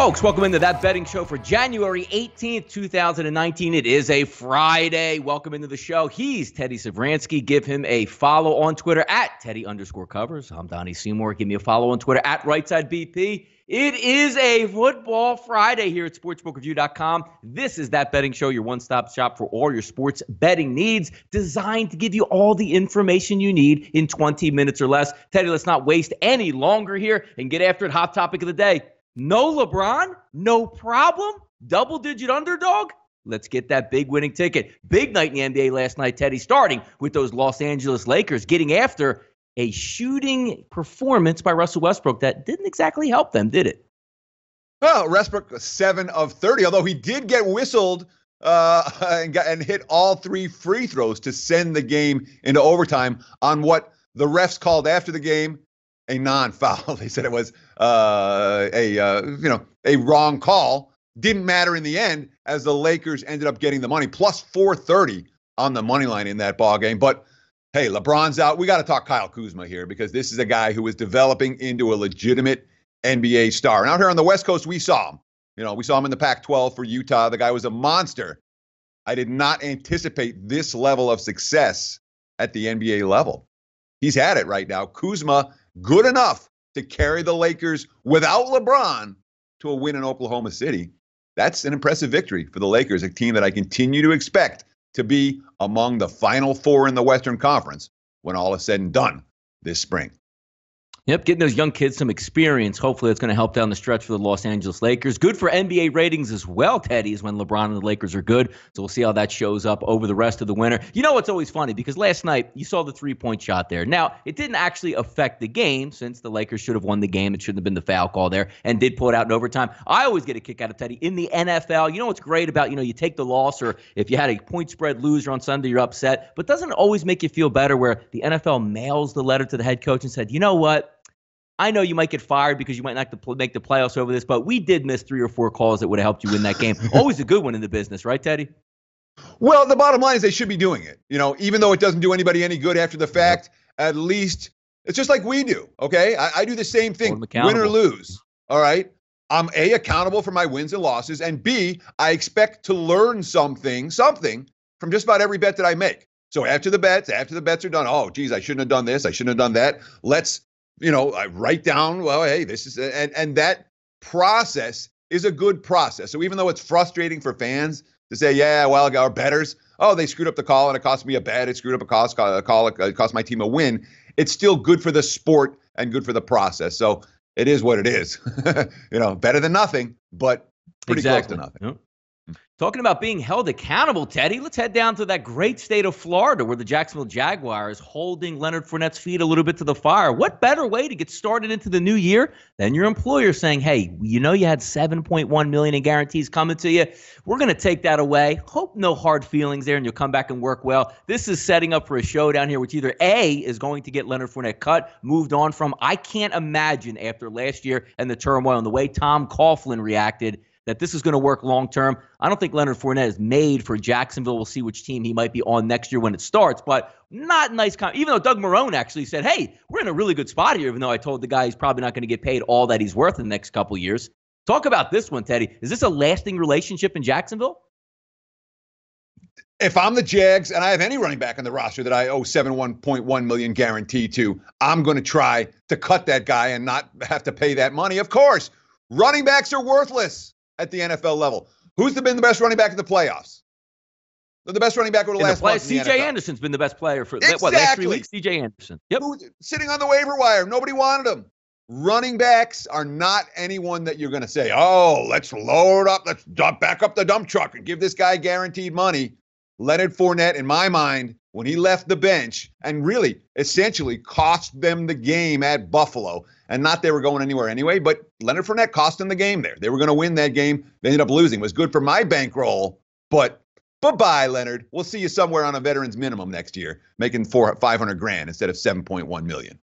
Folks, welcome into That Betting Show for January 18th, 2019. It is a Friday. Welcome into the show. He's Teddy Savransky. Give him a follow on Twitter at Teddy_covers. I'm Donnie Seymour. Give me a follow on Twitter at RightSideBP. It is a football Friday here at SportsbookReview.com. This is That Betting Show, your one-stop shop for all your sports betting needs, designed to give you all the information you need in 20 minutes or less. Teddy, let's not waste any longer here and get after it. Hot topic of the day. No LeBron? No problem? Double-digit underdog? Let's get that big winning ticket. Big night in the NBA last night, Teddy, starting with those Los Angeles Lakers getting after a shooting performance by Russell Westbrook that didn't exactly help them, did it? Well, Westbrook, 7 of 30, although he did get whistled and hit all 3 free throws to send the game into overtime on what the refs called after the game a non-foul. They said it was a wrong call. Didn't matter in the end, as the Lakers ended up getting the money, plus 430 on the money line in that ball game. But hey, LeBron's out. We got to talk Kyle Kuzma here, because this is a guy who is developing into a legitimate NBA star. And out here on the West Coast, we saw him. We saw him in the Pac-12 for Utah. The guy was a monster. I did not anticipate this level of success at the NBA level. He's had it right now. Kuzma, good enough to carry the Lakers without LeBron to a win in Oklahoma City. That's an impressive victory for the Lakers, a team that I continue to expect to be among the Final Four in the Western Conference when all is said and done this spring. Yep, getting those young kids some experience. Hopefully that's going to help down the stretch for the Los Angeles Lakers. Good for NBA ratings as well, Teddy, is when LeBron and the Lakers are good. So we'll see how that shows up over the rest of the winter. You know what's always funny? Because last night you saw the three-point shot there. Now, it didn't actually affect the game, since the Lakers should have won the game. It shouldn't have been the foul call there, and did pull it out in overtime. I always get a kick out of Teddy. In the NFL, you know what's great about, you take the loss, or if you had a point spread loser on Sunday, you're upset. But doesn't it always make you feel better where the NFL mails the letter to the head coach and said, you know what? I know you might get fired because you might not make the playoffs over this, but we did miss 3 or 4 calls that would have helped you win that game. Always a good one in the business, right, Teddy? Well, the bottom line is they should be doing it. Even though it doesn't do anybody any good after the fact, at least it's just like we do, okay? I do the same thing, win or lose, all right? I'm A, accountable for my wins and losses, and B, I expect to learn something from just about every bet that I make. So after the bets are done, oh, geez, I shouldn't have done this, I shouldn't have done that. Let's I write down, well, hey, this is, and that process is a good process. So even though it's frustrating for fans to say, yeah, well, our bettors, oh, they screwed up the call and it cost me a bet, it screwed up a call, it cost my team a win, it's still good for the sport and good for the process. So it is what it is. Better than nothing, but pretty close to nothing. Yep. Talking about being held accountable, Teddy, let's head down to that great state of Florida, where the Jacksonville Jaguars holding Leonard Fournette's feet a little bit to the fire. What better way to get started into the new year than your employer saying, hey, you had $7.1 million in guarantees coming to you. We're going to take that away. Hope no hard feelings there, and you'll come back and work well. This is setting up for a showdown here, which either A, is going to get Leonard Fournette cut, moved on from. I can't imagine after last year and the turmoil and the way Tom Coughlin reacted that this is going to work long-term. I don't think Leonard Fournette is made for Jacksonville. We'll see which team he might be on next year when it starts, but not nice. Even though Doug Marrone actually said, hey, we're in a really good spot here, even though I told the guy he's probably not going to get paid all that he's worth in the next couple of years. Talk about this one, Teddy. Is this a lasting relationship in Jacksonville? If I'm the Jags and I have any running back on the roster that I owe $71.1 million guarantee to, I'm going to try to cut that guy and not have to pay that money. Of course, running backs are worthless at the NFL level. Who's been the best running back in the playoffs? The best running back over the last month in the C.J. NFL. Anderson's been the best player for last 3 weeks. C.J. Anderson. Yep. Sitting on the waiver wire. Nobody wanted him. Running backs are not anyone that you're going to say, oh, let's load up, let's back up the dump truck and give this guy guaranteed money. Leonard Fournette, in my mind, when he left the bench and really essentially cost them the game at Buffalo, and not they were going anywhere anyway, but Leonard Fournette cost them the game there. They were going to win that game. They ended up losing. It was good for my bankroll, but bye-bye, Leonard. We'll see you somewhere on a veteran's minimum next year, making $500,000 instead of $7.1 million.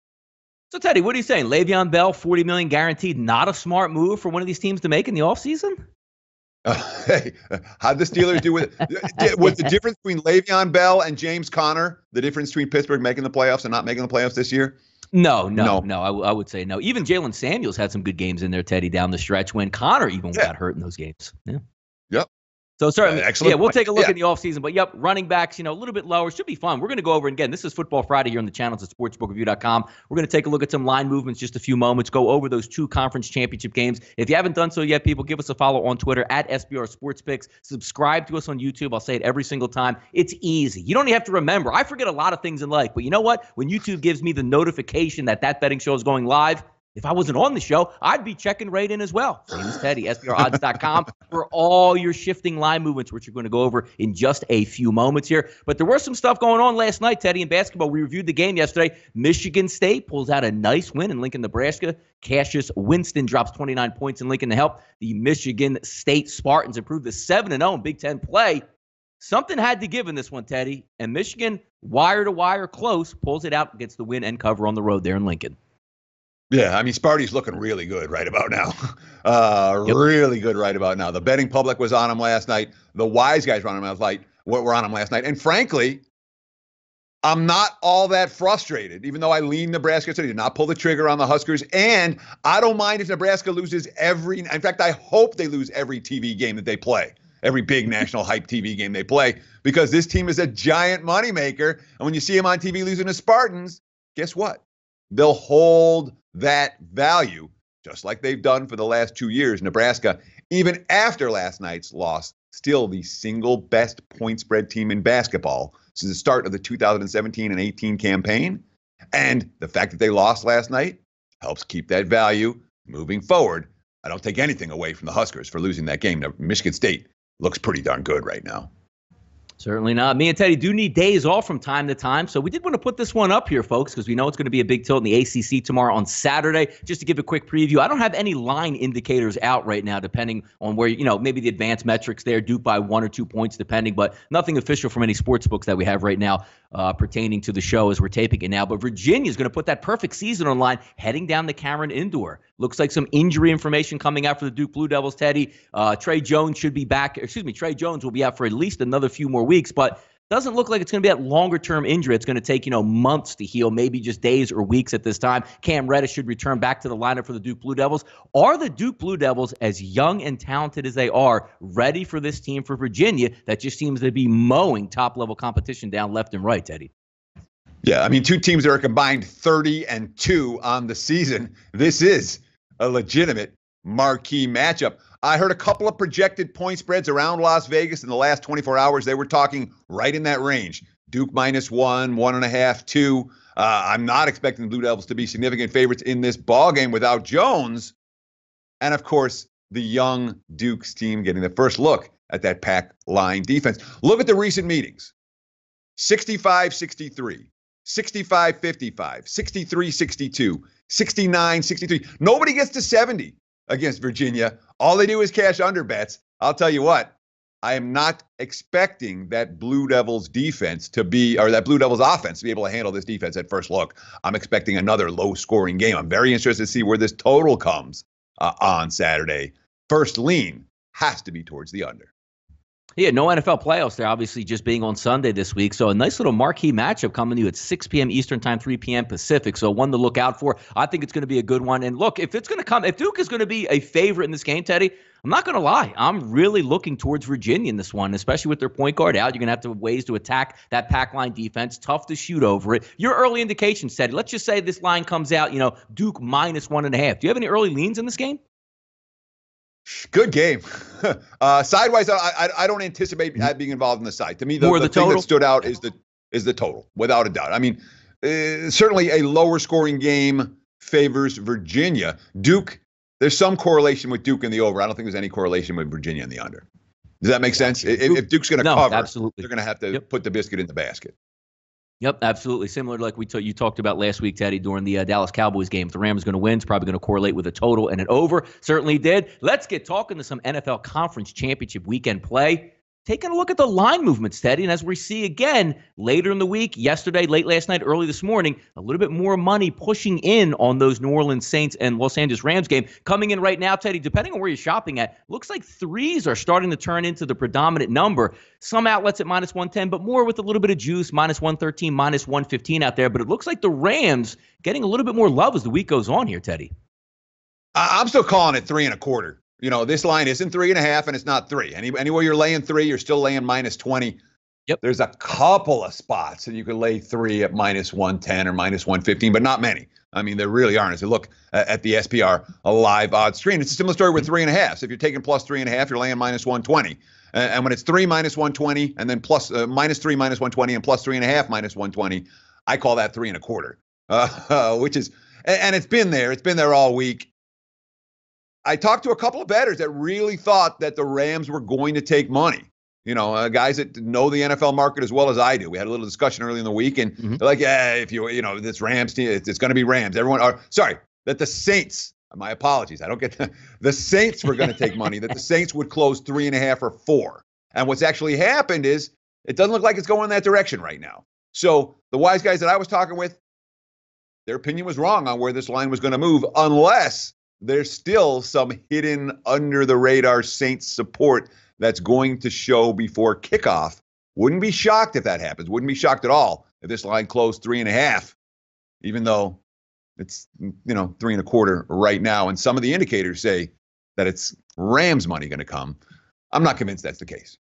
So, Teddy, what are you saying? Le'Veon Bell, $40 million guaranteed, not a smart move for one of these teams to make in the offseason? Hey, how'd the Steelers do with it? Was the difference between Le'Veon Bell and James Conner the difference between Pittsburgh making the playoffs and not making the playoffs this year? No. I would say no. Even Jalen Samuels had some good games in there, Teddy, down the stretch when Connor even got hurt in those games. Yeah. Yep. So certainly, excellent. We'll take a look in the offseason. But, running backs, a little bit lower. Should be fun. We're going to go over, again, this is Football Friday here on the channels at sportsbookreview.com. We're going to take a look at some line movements just a few moments, go over those 2 conference championship games. If you haven't done so yet, people, give us a follow on Twitter at SBR Sports Picks. Subscribe to us on YouTube. I'll say it every single time. It's easy. You don't even have to remember. I forget a lot of things in life. But you know what? When YouTube gives me the notification that betting show is going live, if I wasn't on the show, I'd be checking right in as well. Same as Teddy, SBRodds.com for all your shifting line movements, which we're going to go over in just a few moments here. But there was some stuff going on last night, Teddy, in basketball. We reviewed the game yesterday. Michigan State pulls out a nice win in Lincoln, Nebraska. Cassius Winston drops 29 points in Lincoln to help the Michigan State Spartans improve to 7-0 in Big Ten play. Something had to give in this one, Teddy. And Michigan, wire-to-wire close, pulls it out, gets the win and cover on the road there in Lincoln. Yeah, I mean, Sparty's looking really good right about now. Really good right about now. The betting public was on him last night. The wise guys were on him last night. And frankly, I'm not all that frustrated, even though I lean Nebraska today. Did not pull the trigger on the Huskers. And I don't mind if Nebraska loses in fact, I hope they lose every TV game that they play, every big national hype TV game they play, because this team is a giant moneymaker. And when you see them on TV losing to Spartans, guess what? They'll hold that value, just like they've done for the last 2 years. Nebraska, even after last night's loss, still the single best point spread team in basketball since the start of the 2017 and 18 campaign. And the fact that they lost last night helps keep that value moving forward. I don't take anything away from the Huskers for losing that game. Now, Michigan State looks pretty darn good right now. Certainly not. Me and Teddy do need days off from time to time, so we did want to put this one up here, folks, because we know it's going to be a big tilt in the ACC tomorrow on Saturday. Just to give a quick preview, I don't have any line indicators out right now, depending on where, maybe the advanced metrics there, Duke by 1 or 2 points, depending, but nothing official from any sports books that we have right now pertaining to the show as we're taping it now. But Virginia is going to put that perfect season online, heading down the Cameron Indoor. Looks like some injury information coming out for the Duke Blue Devils, Teddy. Trey Jones should be back. Trey Jones will be out for at least another few more weeks, but doesn't look like it's going to be that longer-term injury. It's going to take, months to heal, maybe just days or weeks at this time. Cam Reddish should return back to the lineup for the Duke Blue Devils. Are the Duke Blue Devils, as young and talented as they are, ready for this team for Virginia that just seems to be mowing top-level competition down left and right, Teddy? Yeah, I mean, 2 teams that are combined 30-2 on the season. This is a legitimate marquee matchup. I heard a couple of projected point spreads around Las Vegas in the last 24 hours. They were talking right in that range. Duke -1, 1.5, 2. I'm not expecting the Blue Devils to be significant favorites in this ball game without Jones. And, of course, the young Dukes team getting the first look at that pack line defense. Look at the recent meetings. 65-63, 65-55, 63-62, 69-63. Nobody gets to 70 against Virginia. All they do is cash under bets. I'll tell you what, I am not expecting that Blue Devils defense to be, or that Blue Devils offense to be able to handle this defense at first look. I'm expecting another low-scoring game. I'm very interested to see where this total comes on Saturday. First lean has to be towards the under. Yeah, no NFL playoffs there, obviously just being on Sunday this week. So a nice little marquee matchup coming to you at 6 p.m. Eastern time, 3 p.m. Pacific. So one to look out for. I think it's going to be a good one. And look, if Duke is going to be a favorite in this game, Teddy, I'm not going to lie. I'm really looking towards Virginia in this one, especially with their point guard out. You're going to have to have ways to attack that pack line defense. Tough to shoot over it. Your early indications, Teddy, let's just say this line comes out, Duke -1.5. Do you have any early leans in this game? Good game. Sidewise, I don't anticipate being involved in the side. To me, the thing that stood out is the total, without a doubt. I mean, certainly a lower scoring game favors Virginia. Duke, there's some correlation with Duke in the over. I don't think there's any correlation with Virginia in the under. Does that make sense? If Duke's going to cover, absolutely. They're going to have to put the biscuit in the basket. Yep, absolutely. Similar to like you talked about last week, Teddy, during the Dallas Cowboys game. If the Rams are going to win, it's probably going to correlate with a total and an over. Certainly did. Let's get talking to some NFL Conference Championship weekend play. taking a look at the line movements, Teddy, and as we see again later in the week, yesterday, late last night, early this morning, a little bit more money pushing in on those New Orleans Saints and Los Angeles Rams game. Coming in right now, Teddy, depending on where you're shopping at, looks like threes are starting to turn into the predominant number. Some outlets at minus 110, but more with a little bit of juice, minus 113, minus 115 out there. But it looks like the Rams getting a little bit more love as the week goes on here, Teddy. I'm still calling it 3.25. This line isn't 3.5, and it's not 3. Anywhere you're laying 3, you're still laying minus 20. Yep. There's a couple of spots that you could lay 3 at minus 110 or minus 115, but not many. I mean, there really aren't. As you look at the SPR, a live odds screen, it's a similar story with 3.5. So if you're taking plus 3.5, you're laying minus 120. And when it's 3 minus 120, and then plus minus 3 minus 120, and plus 3.5 minus 120, I call that 3.25. Which is, and it's been there. It's been there all week. I talked to a couple of bettors that really thought that the Rams were going to take money. Guys that know the NFL market as well as I do. We had a little discussion early in the week, and they're like, if this Rams team, it's going to be Rams. That the Saints, my apologies, I don't get the Saints were going to take money, that the Saints would close 3.5 or 4. And what's actually happened is it doesn't look like it's going in that direction right now. So the wise guys that I was talking with, their opinion was wrong on where this line was going to move, unless there's still some hidden under the radar Saints support that's going to show before kickoff. Wouldn't be shocked if that happens. Wouldn't be shocked at all if this line closed 3.5, even though it's 3.25 right now. And some of the indicators say that it's Rams money going to come. I'm not convinced that's the case.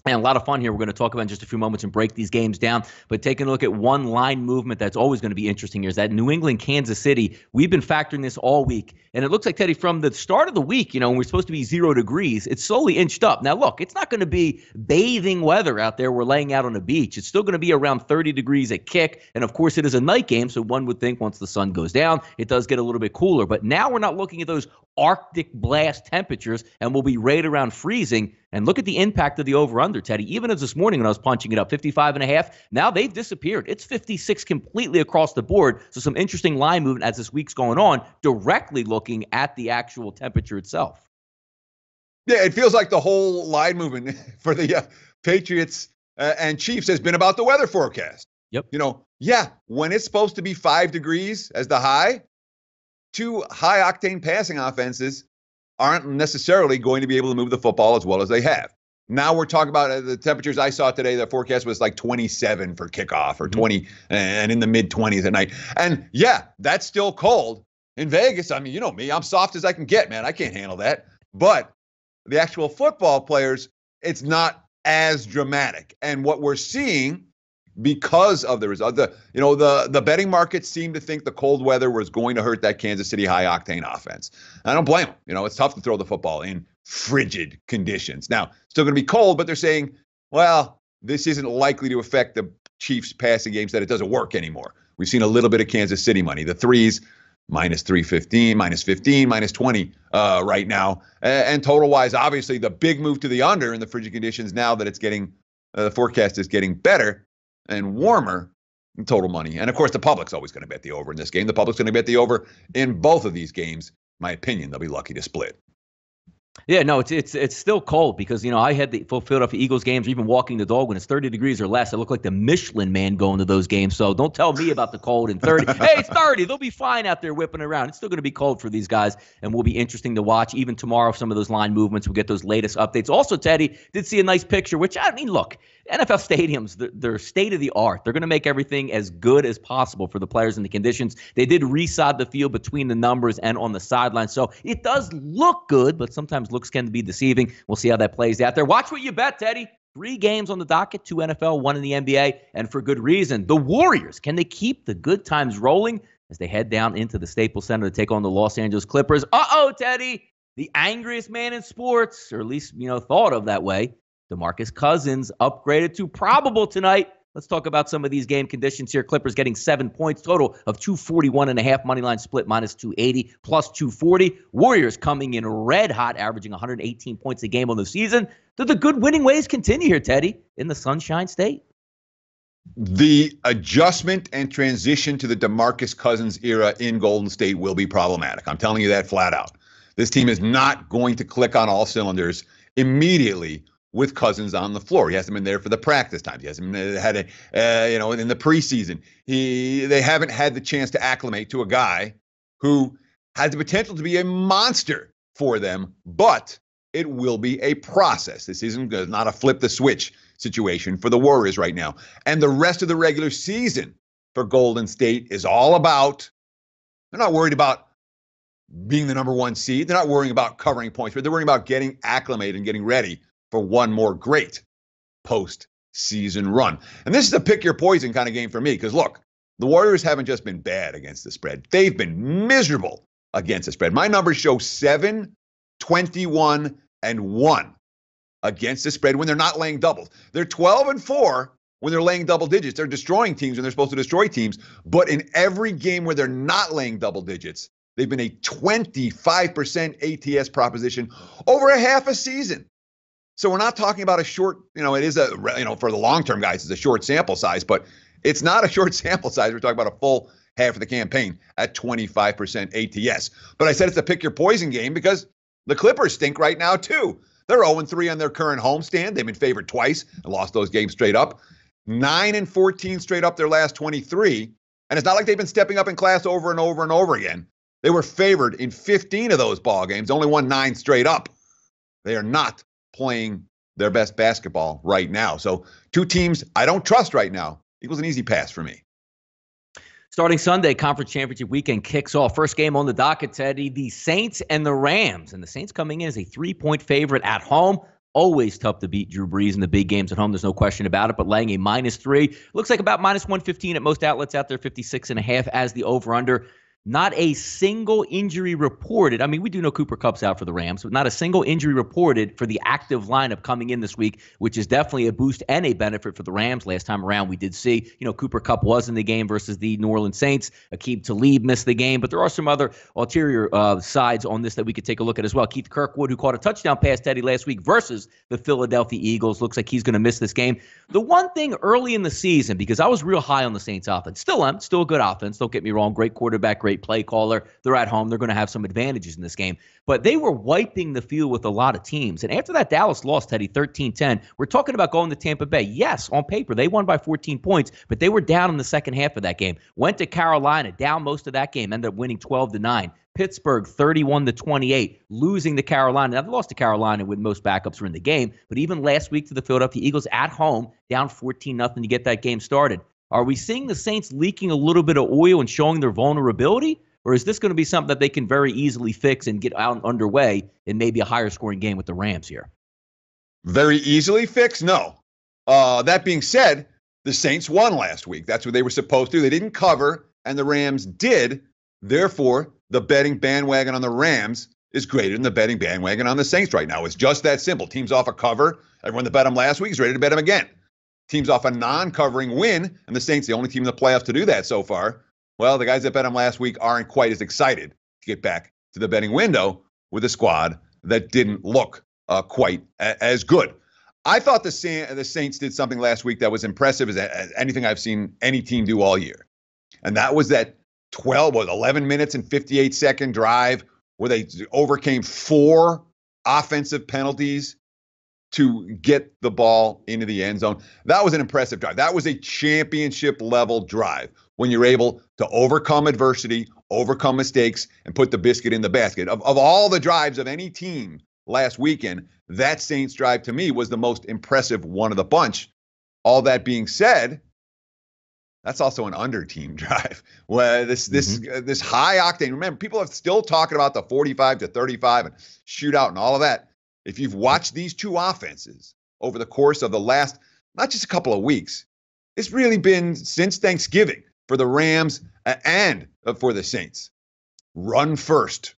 And a lot of fun here. We're going to talk about in just a few moments and break these games down. But taking a look at one line movement that's always going to be interesting here is that New England, Kansas City. We've been factoring this all week. And it looks like, Teddy, from the start of the week, when we're supposed to be 0 degrees, it's slowly inched up. Now, look, it's not going to be bathing weather out there. We're laying out on a beach. It's still going to be around 30 degrees at kick. And, of course, it is a night game. So one would think once the sun goes down, it does get a little bit cooler. But now we're not looking at those Arctic blast temperatures, and we'll be right around freezing. And look at the impact of the over-under, Teddy. Even as this morning when I was punching it up, 55.5, now they've disappeared. It's 56 completely across the board. So some interesting line movement as this week's going on, directly looking at the actual temperature itself. Yeah, it feels like the whole line movement for the Patriots and Chiefs has been about the weather forecast. Yep. When it's supposed to be 5 degrees as the high, 2 high-octane passing offenses aren't necessarily going to be able to move the football as well as they have. Now we're talking about the temperatures I saw today. The forecast was like 27 for kickoff or 20 and in the mid-20s at night. And, yeah, that's still cold. In Vegas, I mean, you know me, I'm soft as I can get, man. I can't handle that. But the actual football players, it's not as dramatic. And what we're seeing because of the result, the betting markets seem to think the cold weather was going to hurt that Kansas City high-octane offense. I don't blame them. It's tough to throw the football in frigid conditions. Now, still going to be cold, but they're saying, well, this isn't likely to affect the Chiefs' passing games, that it doesn't work anymore. We've seen a little bit of Kansas City money. The threes, minus 315, minus 15, minus 20 right now. And total-wise, obviously, the big move to the under in the frigid conditions now that it's getting, the forecast is getting better and warmer in total money. And, of course, the public's always going to bet the over in this game. The public's going to bet the over in both of these games. My opinion, they'll be lucky to split. Yeah, no, it's still cold because, I had the full Philadelphia Eagles games, or even walking the dog when it's 30 degrees or less. I look like the Michelin man going to those games. So don't tell me about the cold in 30. Hey, it's 30. They'll be fine out there whipping around. It's still going to be cold for these guys and will be interesting to watch. Even tomorrow, some of those line movements, we'll get those latest updates. Also, Teddy did see a nice picture, which, look, NFL stadiums, they're state of the art. They're going to make everything as good as possible for the players and the conditions. They did resod the field between the numbers and on the sideline. So it does look good, but sometimes looks can be deceiving. We'll see how that plays out there. Watch what you bet, Teddy. 3 games on the docket, 2 NFL, 1 in the NBA, and for good reason. The Warriors, can they keep the good times rolling as they head down into the Staples Center to take on the Los Angeles Clippers? Teddy, the angriest man in sports, or at least, thought of that way. DeMarcus Cousins upgraded to probable tonight. Let's talk about some of these game conditions here. Clippers getting 7 points, total of 241.5, money line split minus 280, plus 240. Warriors coming in red hot, averaging 118 points a game on the season. Do the good winning ways continue here, Teddy, in the Sunshine State? The adjustment and transition to the DeMarcus Cousins era in Golden State will be problematic. I'm telling you that flat out. This team is not going to click on all cylinders immediately with Cousins on the floor. He hasn't been there for the practice times. He hasn't had in the preseason. They haven't had the chance to acclimate to a guy who has the potential to be a monster for them, but it will be a process. This isn't not a flip the switch situation for the Warriors right now. And the rest of the regular season for Golden State is all about, they're not worried about being the number one seed. They're not worrying about covering points, but they're worrying about getting acclimated and getting ready for one more great post-season run. And this is a pick your poison kind of game for me, because look, the Warriors haven't just been bad against the spread. They've been miserable against the spread. My numbers show 7, 21, and 1 against the spread when they're not laying doubles. They're 12-4 when they're laying double digits. They're destroying teams when they're supposed to destroy teams. But in every game where they're not laying double digits, they've been a 25% ATS proposition over a half a season. So we're not talking about a short, it is for the long-term guys, it's a short sample size, but it's not a short sample size. We're talking about a full half of the campaign at 25% ATS. But I said it's a pick your poison game because the Clippers stink right now too. They're 0-3 on their current homestand. They've been favored twice and lost those games straight up. 9-14 straight up their last 23. And it's not like they've been stepping up in class over and over and over again. They were favored in 15 of those ball games, only won 9 straight up. They are not playing their best basketball right now. So 2 teams I don't trust right now equals an easy pass for me. Starting Sunday, Conference Championship weekend kicks off. First game on the docket, Teddy, the Saints and the Rams. And the Saints coming in as a 3-point favorite at home. Always tough to beat Drew Brees in the big games at home. There's no question about it. But laying a -3. Looks like about -115 at most outlets out there, 56.5 as the over-under. Not a single injury reported. I mean, we do know Cooper Kupp's out for the Rams, but not a single injury reported for the active lineup coming in this week, which is definitely a boost and a benefit for the Rams. Last time around, we did see, Cooper Kupp was in the game versus the New Orleans Saints. Aqib Talib missed the game, but there are some other ulterior sides on this that we could take a look at as well. Keith Kirkwood, who caught a touchdown pass, Teddy, last week versus the Philadelphia Eagles, looks like he's going to miss this game. The one thing early in the season, because I was real high on the Saints offense, still am, still a good offense, don't get me wrong, great quarterback, great play caller. They're at home. They're going to have some advantages in this game. But they were wiping the field with a lot of teams. And after that Dallas loss, Teddy, 13-10, we're talking about going to Tampa Bay. Yes, on paper, they won by 14 points, but they were down in the second half of that game. Went to Carolina, down most of that game, ended up winning 12-9. Pittsburgh, 31-28, losing to Carolina. Now, they lost to Carolina when most backups were in the game. But even last week to the Philadelphia Eagles at home, down 14-0 to get that game started. Are we seeing the Saints leaking a little bit of oil and showing their vulnerability? Or is this going to be something that they can very easily fix and get out and underway in maybe a higher scoring game with the Rams here? Very easily fix? No. That being said, the Saints won last week. That's what they were supposed to. They didn't cover, and the Rams did. Therefore, the betting bandwagon on the Rams is greater than the betting bandwagon on the Saints right now. It's just that simple. Teams off a cover. Everyone that bet them last week is ready to bet them again. Teams off a non-covering win, and the Saints, the only team in the playoffs to do that so far. Well, the guys that bet them last week aren't quite as excited to get back to the betting window with a squad that didn't look quite as good. I thought the Saints did something last week that was impressive as anything I've seen any team do all year. And that was that 11 minutes and 58-second drive where they overcame 4 offensive penalties to get the ball into the end zone. That was an impressive drive. That was a championship-level drive when you're able to overcome adversity, overcome mistakes, and put the biscuit in the basket. Of all the drives of any team last weekend, that Saints drive to me was the most impressive one of the bunch. All that being said, that's also an under-team drive. Well, this high octane. Remember, people are still talking about the 45-35 and shootout and all of that. If you've watched these 2 offenses over the course of the last, not just a couple of weeks, it's really been since Thanksgiving for the Rams and for the Saints. Run first,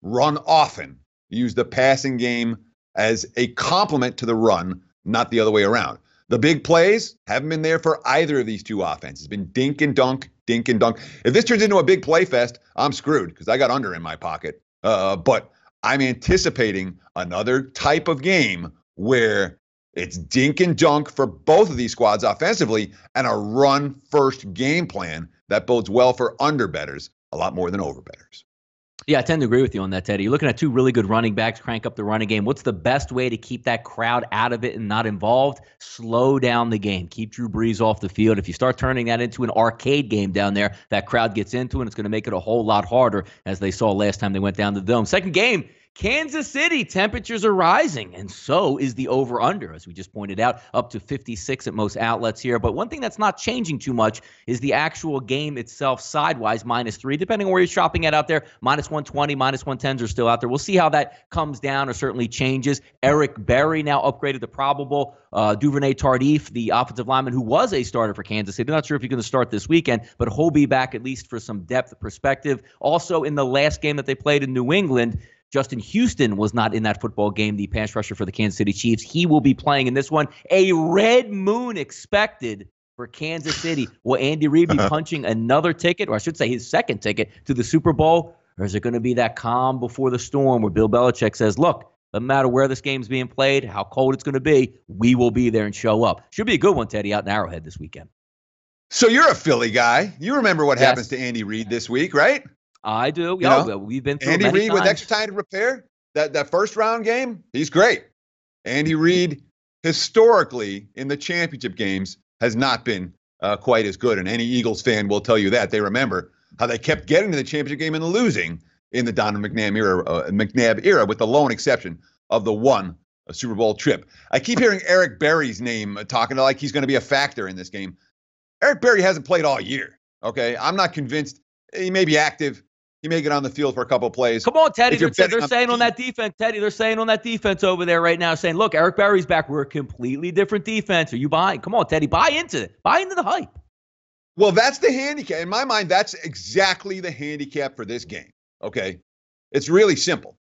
run often. Use the passing game as a complement to the run, not the other way around. The big plays haven't been there for either of these 2 offenses. It's been dink and dunk, dink and dunk. If this turns into a big play fest, I'm screwed because I got under in my pocket. But I'm anticipating another type of game where it's dink and dunk for both of these squads offensively and a run-first game plan that bodes well for under-bettors a lot more than over-bettors. Yeah, I tend to agree with you on that, Teddy. You're looking at two really good running backs, crank up the running game. What's the best way to keep that crowd out of it and not involved? Slow down the game. Keep Drew Brees off the field. If you start turning that into an arcade game down there, that crowd gets into it, and it's going to make it a whole lot harder, as they saw last time they went down to the Dome. Second game, Kansas City, temperatures are rising, and so is the over-under, as we just pointed out, up to 56 at most outlets here. But one thing that's not changing too much is the actual game itself, sidewise, -3, depending on where you're shopping at out there. -120, -110s are still out there. We'll see how that comes down or certainly changes. Eric Berry now upgraded to probable. Duvernay Tardif, the offensive lineman who was a starter for Kansas City. Not sure if he's going to start this weekend, but he'll be back at least for some depth perspective. Also, in the last game that they played in New England, Justin Houston was not in that football game, the pass rusher for the Kansas City Chiefs. He will be playing in this one. A red moon expected for Kansas City. Will Andy Reid be punching another ticket, or I should say his second ticket, to the Super Bowl? Or is it going to be that calm before the storm where Bill Belichick says, look, no matter where this game's being played, how cold it's going to be, we will be there and show up. Should be a good one, Teddy, out in Arrowhead this weekend. So you're a Philly guy. You remember what happens to Andy Reid this week, right? I do. We've been through Andy many Reid times. with extra time to prepare. That first round game, he's great. Andy Reid, historically, in the championship games, has not been quite as good. And any Eagles fan will tell you that. They remember how they kept getting to the championship game and losing in the Donovan McNabb era, with the lone exception of the one Super Bowl trip. I keep hearing Eric Berry's name talking like he's going to be a factor in this game. Eric Berry hasn't played all year. Okay, I'm not convinced. He may be active. He may get on the field for a couple of plays. Come on, Teddy. They're saying on that defense, Teddy, they're saying on that defense over there right now, saying, look, Eric Berry's back. We're a completely different defense. Are you buying? Come on, Teddy. Buy into it. Buy into the hype. Well, that's the handicap. In my mind, that's exactly the handicap for this game. Okay? It's really simple.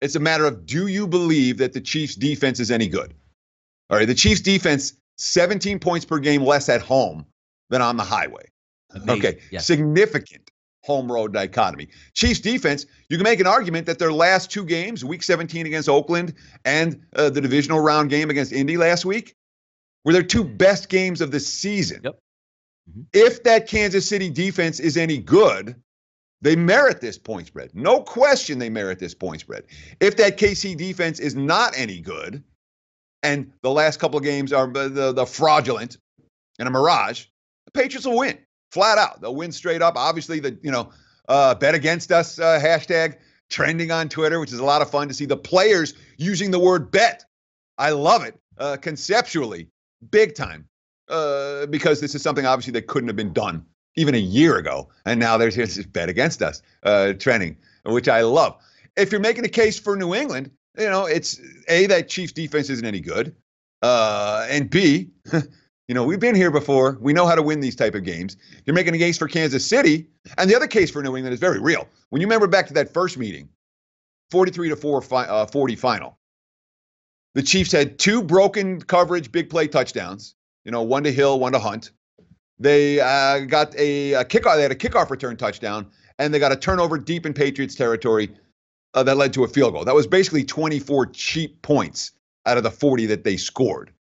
It's a matter of, do you believe that the Chiefs' defense is any good? All right, the Chiefs' defense, 17 points per game less at home than on the highway. Amazing. Okay, yes. Significant home road dichotomy. Chiefs defense, you can make an argument that their last two games, week 17 against Oakland and the divisional round game against Indy last week, were their two best games of the season. Yep. Mm-hmm. If that Kansas City defense is any good, they merit this point spread. No question they merit this point spread. If that KC defense is not any good, and the last couple of games are the fraudulent and a mirage, the Patriots will win. Flat out. They'll win straight up. Obviously, bet against us hashtag trending on Twitter, which is a lot of fun to see the players using the word bet. I love it conceptually, big time, because this is something obviously that couldn't have been done even a year ago. And now there's this bet against us trending, which I love. If you're making a case for New England, it's A, that Chiefs defense isn't any good, and B, we've been here before. We know how to win these type of games. You're making a case for Kansas City. And the other case for New England is very real. When you remember back to that first meeting, 43-40 final, the Chiefs had two broken coverage big play touchdowns, one to Hill, one to Hunt. They got a kickoff. They had a kickoff return touchdown, and they got a turnover deep in Patriots territory that led to a field goal. That was basically 24 cheap points out of the 40 that they scored.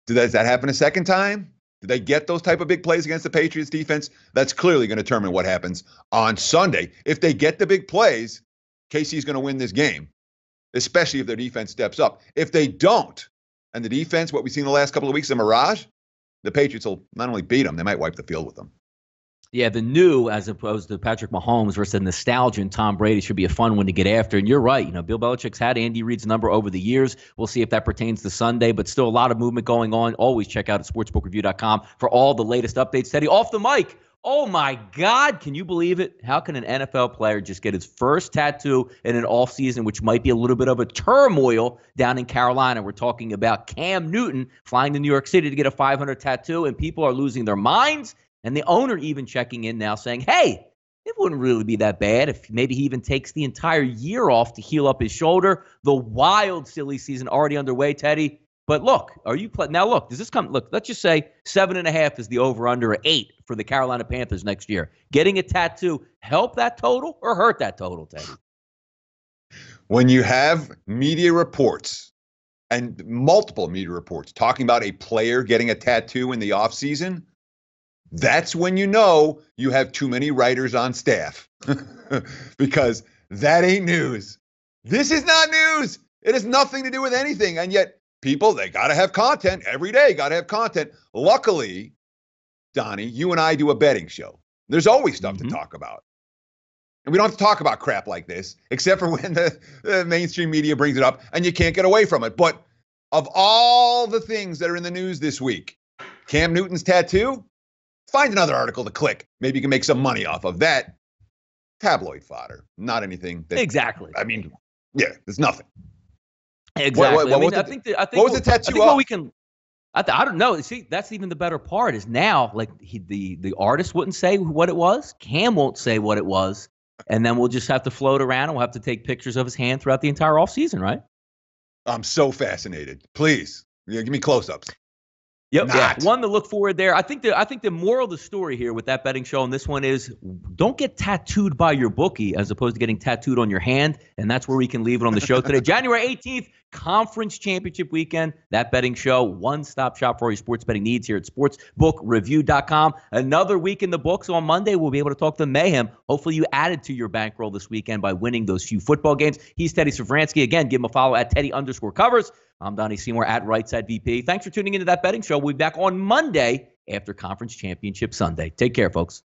Does that happen a second time? Did they get those type of big plays against the Patriots defense? That's clearly going to determine what happens on Sunday. If they get the big plays, KC's going to win this game, especially if their defense steps up. If they don't, and the defense, what we've seen the last couple of weeks, a mirage, the Patriots will not only beat them, they might wipe the field with them. Yeah, the new as opposed to Patrick Mahomes versus the nostalgia and Tom Brady should be a fun one to get after. And you're right. Bill Belichick's had Andy Reid's number over the years. We'll see if that pertains to Sunday, but still a lot of movement going on. Always check out at sportsbookreview.com for all the latest updates. Teddy, off the mic. Oh, my God. Can you believe it? How can an NFL player just get his first tattoo in an offseason, which might be a little bit of a turmoil down in Carolina? We're talking about Cam Newton flying to New York City to get a 500 tattoo, and people are losing their minds. And the owner even checking in now saying, hey, it wouldn't really be that bad if maybe he even takes the entire year off to heal up his shoulder. The wild, silly season already underway, Teddy. But look, now look, does this come? Look, let's just say 7.5 is the over-under, 8 for the Carolina Panthers next year. Getting a tattoo help that total or hurt that total, Teddy? When you have media reports and multiple media reports talking about a player getting a tattoo in the offseason, That's when you know you have too many writers on staff because that ain't news. This is not news. It has nothing to do with anything. And yet people, they got to have content every day, got to have content. Luckily, Donnie, you and I do a betting show. There's always stuff to talk about. And we don't have to talk about crap like this, except for when the mainstream media brings it up and you can't get away from it. But of all the things that are in the news this week, Cam Newton's tattoo, find another article to click. Maybe you can make some money off of that. Tabloid fodder, not anything. Exactly. I mean, yeah, there's nothing. Exactly. What was the tattoo of? What we can, I don't know. See, that's even the better part is now, like the artist wouldn't say what it was. Cam won't say what it was. And then we'll just have to float around and we'll have to take pictures of his hand throughout the entire offseason, right? I'm so fascinated. Please, give me close-ups. Yep. Yeah. One to look forward there. I think the moral of the story here with that betting show and this one is don't get tattooed by your bookie as opposed to getting tattooed on your hand. And that's where we can leave it on the show today. January 18th, Conference Championship Weekend. That betting show, one-stop shop for all your sports betting needs here at sportsbookreview.com. Another week in the books. On Monday, we'll be able to talk to Mayhem. Hopefully you added to your bankroll this weekend by winning those few football games. He's Teddy Safransky. Again, give him a follow at Teddy_covers. I'm Donnie Seymour at RightSide VP. Thanks for tuning into that betting show. We'll be back on Monday after Conference Championship Sunday. Take care, folks.